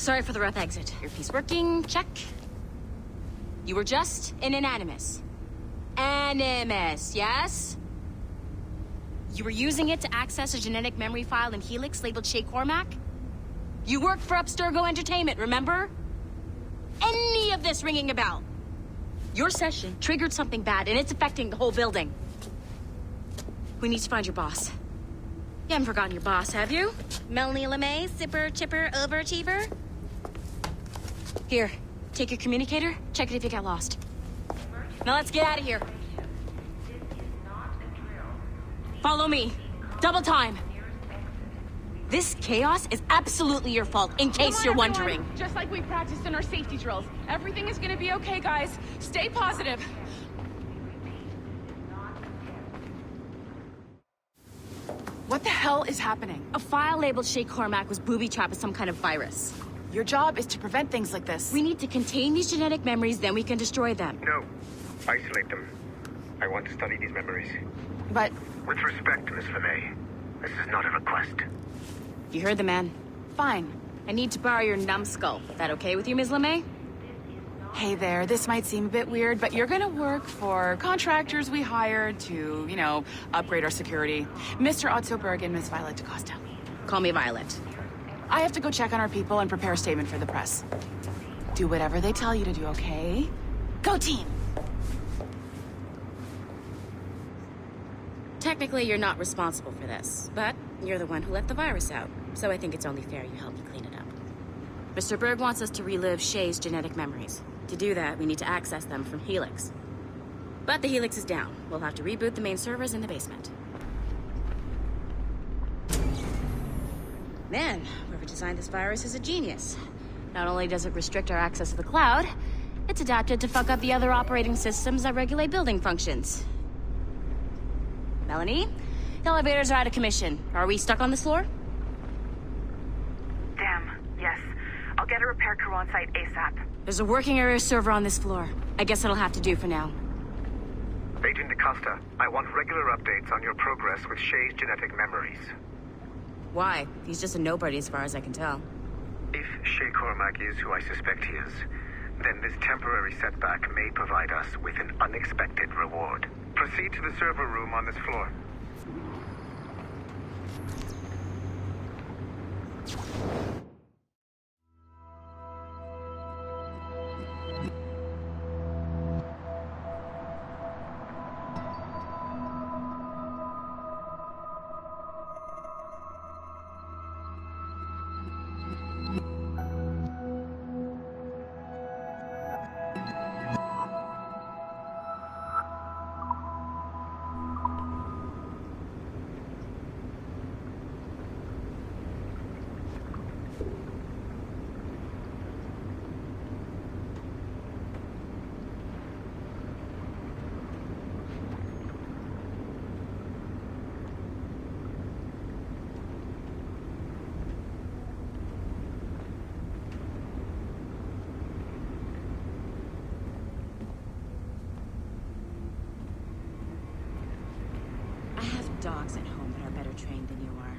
Sorry for the rough exit. Earpiece working, check. You were just an Animus. Animus, yes? You were using it to access a genetic memory file in Helix labeled Shay Cormac? You worked for Abstergo Entertainment, remember? Any of this ringing a bell? Your session triggered something bad, and it's affecting the whole building. We need to find your boss. You haven't forgotten your boss, have you? Melanie LeMay, zipper, chipper, overachiever? Here, take your communicator, check it if you got lost. Now let's get out of here. Follow me. Double time. This chaos is absolutely your fault, in case you're wondering. Just like we practiced in our safety drills. Everything is gonna be okay, guys. Stay positive. What the hell is happening? A file labeled Shay Cormac was booby-trapped with some kind of virus. Your job is to prevent things like this. We need to contain these genetic memories, then we can destroy them. No. Isolate them. I want to study these memories. But... With respect, Miss LeMay, this is not a request. You heard the man. fine. I need to borrow your numbskull. That okay with you, Ms. LeMay? Hey there, this might seem a bit weird, but you're gonna work for contractors we hired to, you know, upgrade our security. Mr. Ottoberg and Miss Violet DaCosta. Call me Violet. I have to go check on our people and prepare a statement for the press. Do whatever they tell you to do, okay? Go team! Technically, you're not responsible for this, but you're the one who let the virus out, so I think it's only fair you help me clean it up. Mr. Berg wants us to relive Shay's genetic memories. To do that, we need to access them from Helix. But the Helix is down. We'll have to reboot the main servers in the basement. Man, whoever designed this virus is a genius. Not only does it restrict our access to the cloud, it's adapted to fuck up the other operating systems that regulate building functions. Melanie, the elevators are out of commission. Are we stuck on this floor? Damn, yes. I'll get a repair crew on site ASAP. There's a working area server on this floor. I guess that'll have to do for now. Agent DaCosta, I want regular updates on your progress with Shay's genetic memories. Why? He's just a nobody as far as I can tell. If Shay Cormac is who I suspect he is, then this temporary setback may provide us with an unexpected reward. Proceed to the server room on this floor. Dogs at home that are better trained than you are.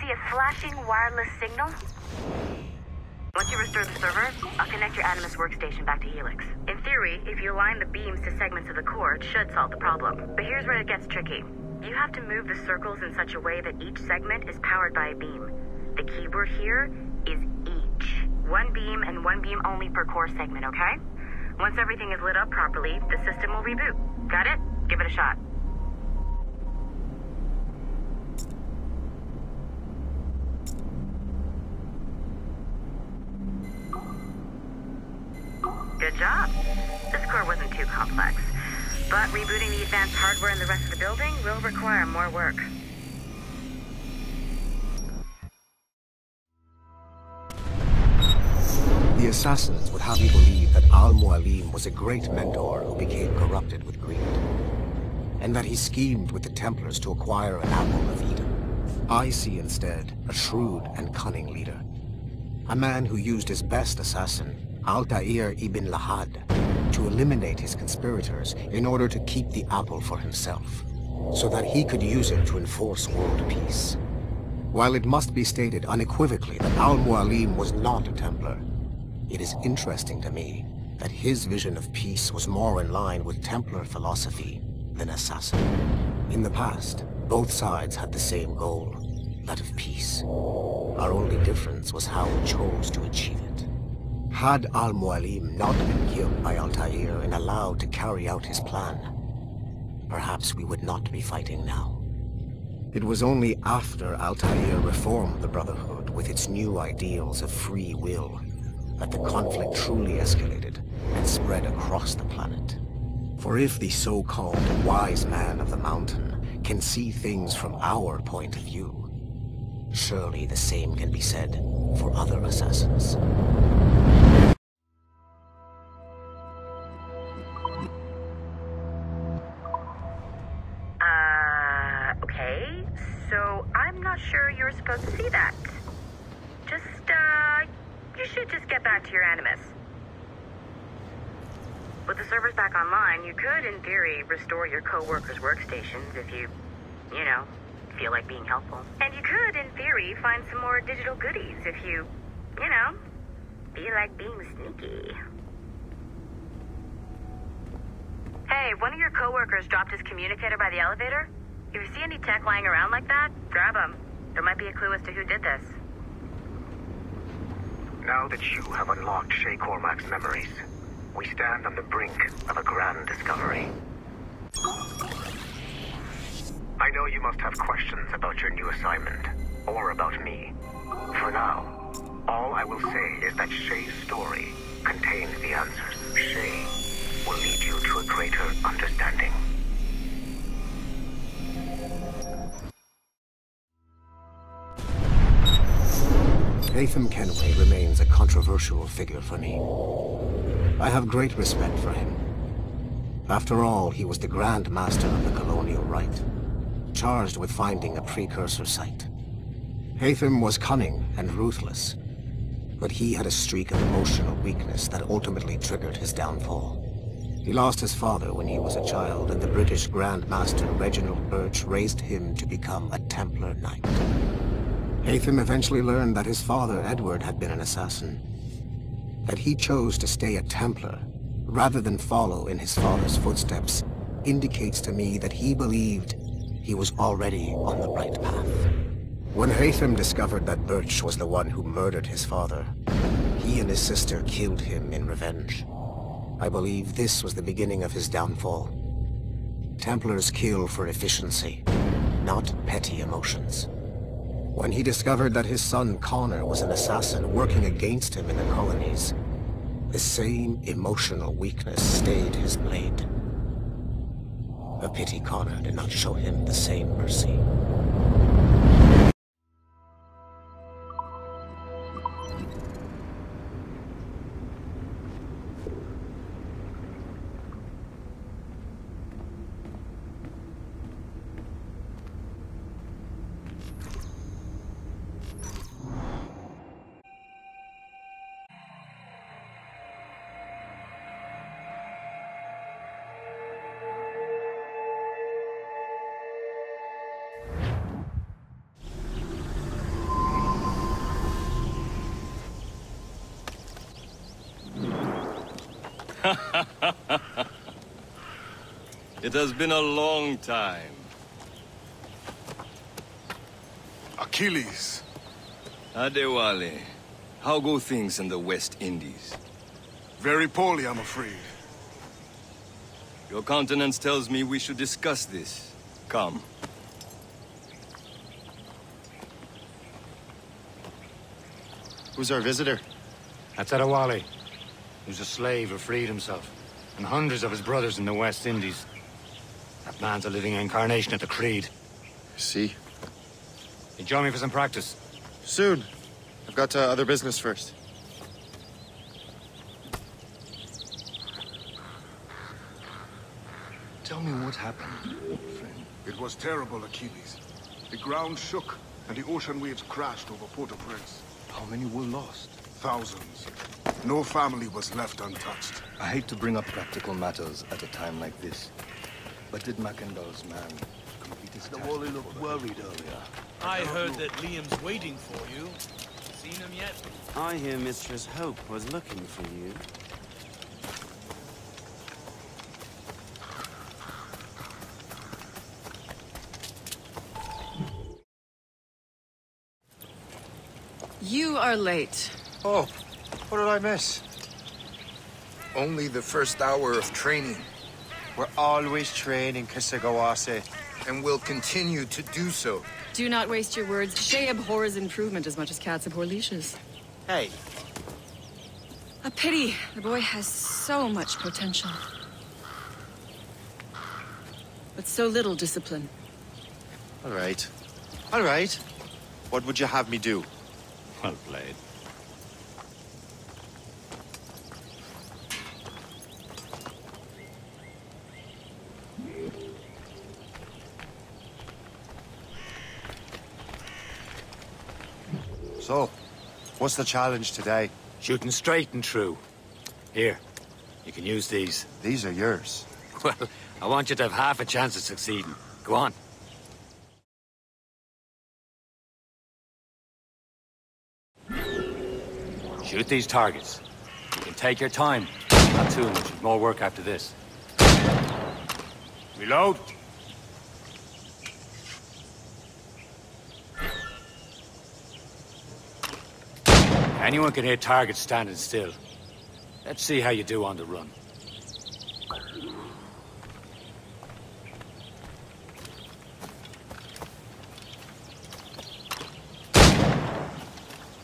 A flashing wireless signal? Once you restore the server, I'll connect your Animus workstation back to Helix. In theory, if you align the beams to segments of the core, it should solve the problem. But here's where it gets tricky. You have to move the circles in such a way that each segment is powered by a beam. The keyword here is each. One beam and one beam only per core segment, okay? Once everything is lit up properly, the system will reboot. Got it? Give it a shot. Good job. This core wasn't too complex, but rebooting the advanced hardware in the rest of the building will require more work. The assassins would have you believe that Al-Mualim was a great mentor who became corrupted with greed, and that he schemed with the Templars to acquire an apple of Eden. I see instead a shrewd and cunning leader, a man who used his best assassin, Altair ibn Lahad, to eliminate his conspirators in order to keep the apple for himself, so that he could use it to enforce world peace. While it must be stated unequivocally that Al-Mualim was not a Templar, it is interesting to me that his vision of peace was more in line with Templar philosophy than assassin. In the past, both sides had the same goal, that of peace. Our only difference was how we chose to achieve it. Had Al-Mualim not been killed by Altair and allowed to carry out his plan, perhaps we would not be fighting now. It was only after Altair reformed the Brotherhood with its new ideals of free will that the conflict truly escalated and spread across the planet. For if the so-called wise man of the mountain can see things from our point of view, surely the same can be said for other assassins. Okay, so I'm not sure you're supposed to see that. You should just get back to your Animus. With the servers back online, you could, in theory, restore your co-workers' workstations if you feel like being helpful. And you could, in theory, find some more digital goodies if you feel like being sneaky. Hey, one of your co-workers dropped his communicator by the elevator. If you see any tech lying around like that, grab them. There might be a clue as to who did this. Now that you have unlocked Shay Cormac's memories, we stand on the brink of a grand discovery. I know you must have questions about your new assignment, or about me. For now, all I will say is that Shay's story contains the answers. Shay will lead you to a greater understanding. Haytham Kenway remains a controversial figure for me. I have great respect for him. After all, he was the Grand Master of the Colonial Rite, charged with finding a precursor site. Haytham was cunning and ruthless, but he had a streak of emotional weakness that ultimately triggered his downfall. He lost his father when he was a child, and the British Grand Master Reginald Birch raised him to become a Templar Knight. Haytham eventually learned that his father, Edward, had been an assassin. That he chose to stay a Templar, rather than follow in his father's footsteps, indicates to me that he believed he was already on the right path. When Haytham discovered that Birch was the one who murdered his father, he and his sister killed him in revenge. I believe this was the beginning of his downfall. Templars kill for efficiency, not petty emotions. When he discovered that his son Connor was an assassin working against him in the colonies, the same emotional weakness stayed his blade. A pity Connor did not show him the same mercy. It has been a long time. Achilles. Adewale, how go things in the West Indies? Very poorly, I'm afraid. Your countenance tells me we should discuss this. Come. Who's our visitor? That's Adewale. He was a slave who freed himself, and hundreds of his brothers in the West Indies. That man's a living incarnation of the Creed. See? You join me for some practice? Soon. I've got other business first. Tell me what happened, friend. It was terrible, Achilles. The ground shook, and the ocean waves crashed over Port-au-Prince. How many were lost? Thousands. No family was left untouched. I hate to bring up practical matters at a time like this, but did Mackendall's man complete his task? Wally looked worried earlier. I heard that Liam's waiting for you. Seen him yet? I hear Mistress Hope was looking for you. You are late. Oh, what did I miss? Only the first hour of training. We're always training, Kisagawase. And will continue to do so. Do not waste your words. Shay abhors improvement as much as cats abhor leashes. Hey. A pity. The boy has so much potential. But so little discipline. All right. All right. What would you have me do? Well played. So, what's the challenge today? Shooting straight and true. Here, you can use these. These are yours. Well, I want you to have half a chance of succeeding. Go on. Shoot these targets. You can take your time. Not too much. More work after this. Reload. Anyone can hit targets standing still. Let's see how you do on the run.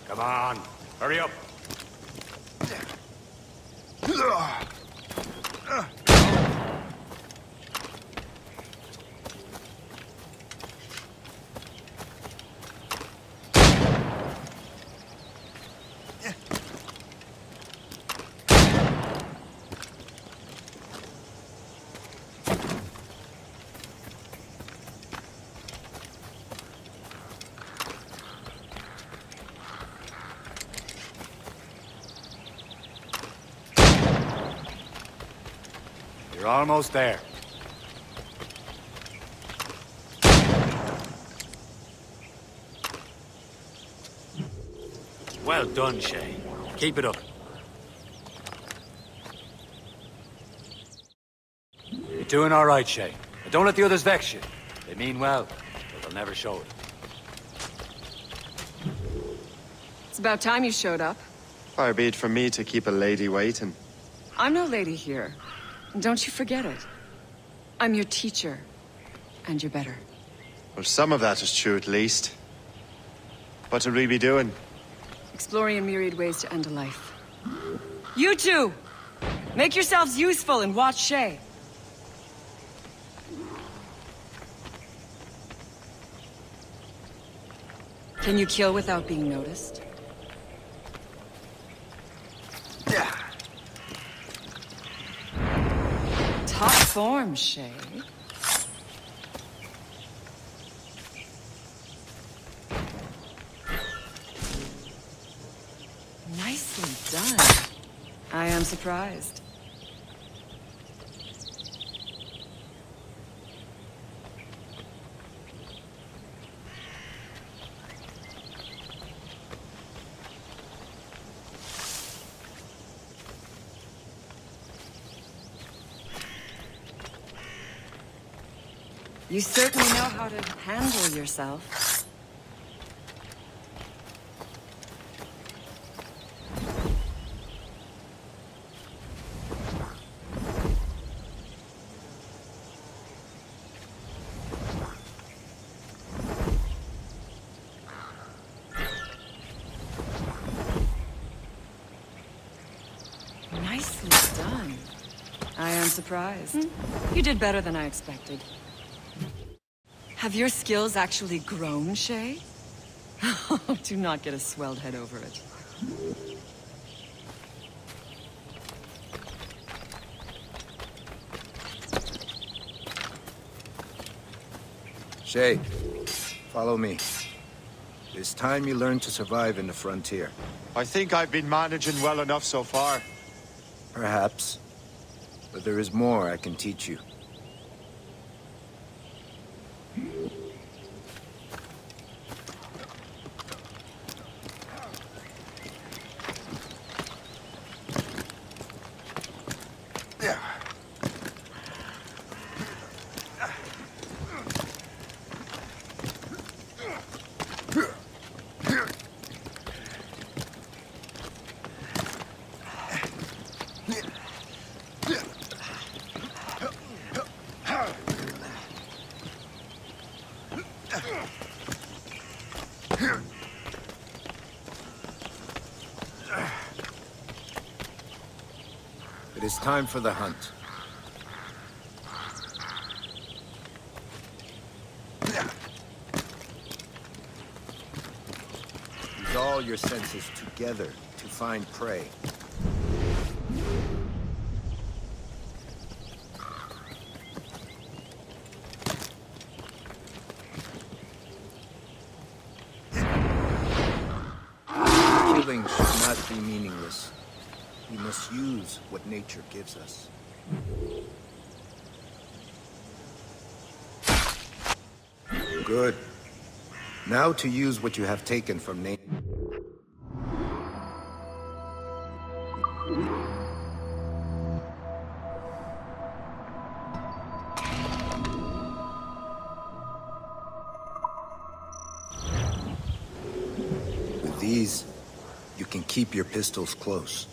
Come on, hurry up. You're almost there. Well done, Shay. Keep it up. You're doing all right, Shay. But don't let the others vex you. They mean well, but they'll never show it. It's about time you showed up. Far be it from me to keep a lady waiting. I'm no lady here. Don't you forget it. I'm your teacher. And you're better. Well, some of that is true at least. What will we be doing? Exploring a myriad ways to end a life. You two! Make yourselves useful and watch Shay. Can you kill without being noticed? Top form, Shay. Nicely done. I am surprised. You certainly know how to handle yourself. surprised. You did better than I expected. Have your skills actually grown, Shay? Do not get a swelled head over it. Shay, follow me. It's time you learn to survive in the frontier. I think I've been managing well enough so far. Perhaps. But there is more I can teach you. It is time for the hunt. Use all your senses together to find prey. Killing should not be meaningless. We must use what nature gives us. Good. Now to use what you have taken from nature. With these, you can keep your pistols close.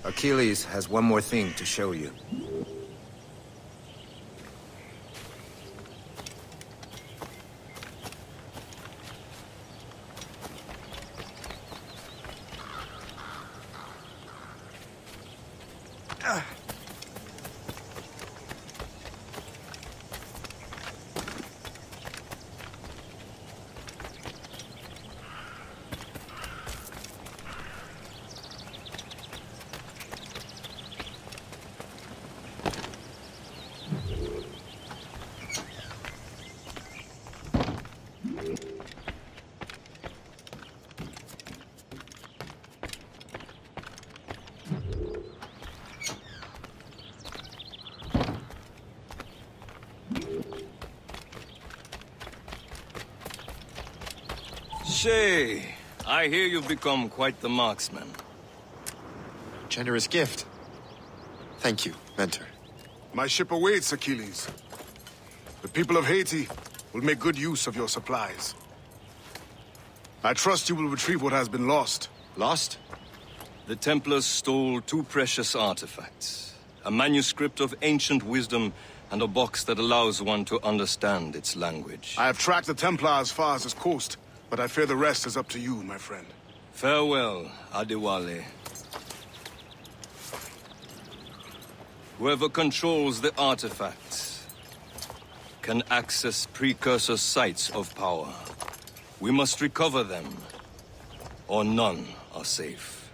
Achilles has one more thing to show you. Shay, I hear you've become quite the marksman. Generous gift. Thank you, Mentor. My ship awaits, Achilles. The people of Haiti will make good use of your supplies. I trust you will retrieve what has been lost. Lost? The Templars stole 2 precious artifacts. A manuscript of ancient wisdom and a box that allows one to understand its language. I have tracked the Templar as far as this coast, but I fear the rest is up to you, my friend. Farewell, Adewale. Whoever controls the artifacts can access precursor sites of power. We must recover them, or none are safe.